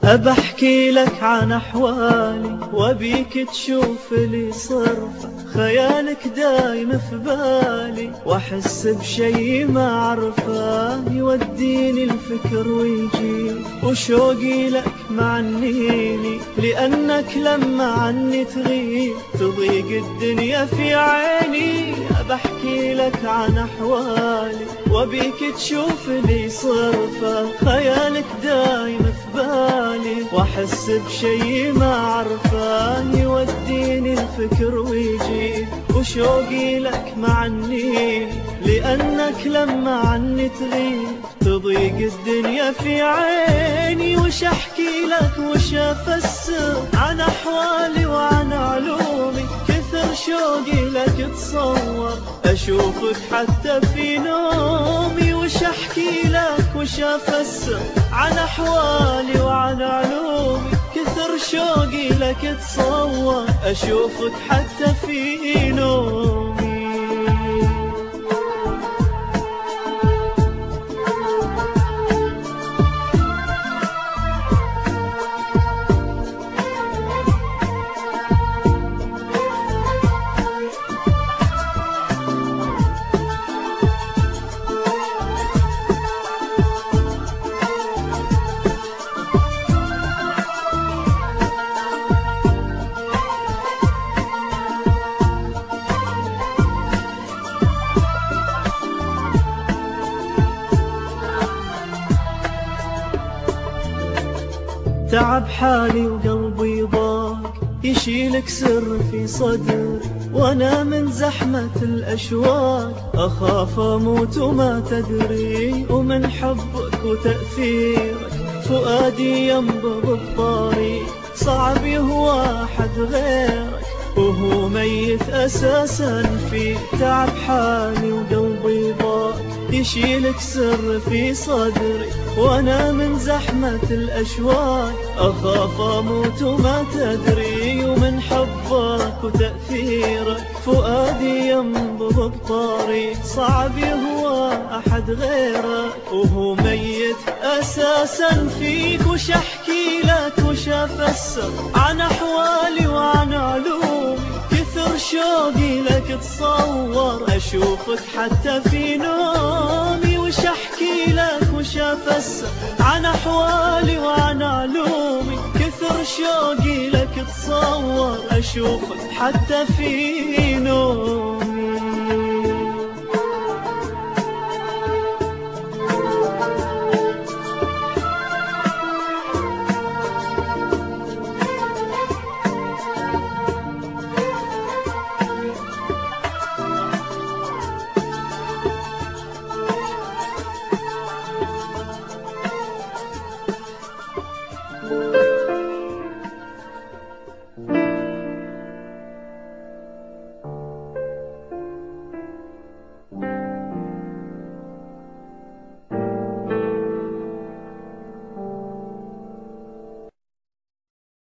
أبحكي لك عن أحوالي وبيك تشوف لي صرفة، خيالك دايم في بالي وأحس بشي ما أعرفه، يوديني الفكر ويجي وشوقي لك معنيني، لأنك لما عني تغيب تضيق الدنيا في عيني. أبحكي لك عن أحوالي وبيك تشوف لي صرفة، خيالك دايم في بالي وأحس بشي ما أعرفه، يوديني الفكر ويجي وشوقي لك معنيني، لأنك لما عني تغيب تضيق الدنيا في عيني. وش أحكي لك وش أفسر عن أحوالي وعن علومي، كثر شوقي لك تصور أشوفك حتى في نومي. وش أحكي لك وش أفسر عن أحوالي وعن علومي، كثر شوقي لك تصور أشوفك حتى في نومي. تعب حالي وقلبي ضاق، يشيلك سر في صدري وانا من زحمة الاشواق اخاف اموت وما تدري. ومن حبك وتأثيرك فؤادي ينبض بطاري، صعب يهوى احد غيرك وهو ميت اساسا فيه. تعب حالي وقلبي ضاق، يشيلك سر في صدري وانا من زحمة الاشواق اخاف اموت وما تدري. ومن حبك وتأثيرك فؤادي ينبض بطاري، صعب يهوى احد غيرك وهو ميت اساسا فيك. وش احكي لك وش افسر عن احوالي وعن علومي، كثر شوقي لك تصور اشوفك حتى في نومي. وش احكي لك وش افسر عن احوالي وعن علومي، كثر شوقي لك تصور اشوفك حتى في نومي.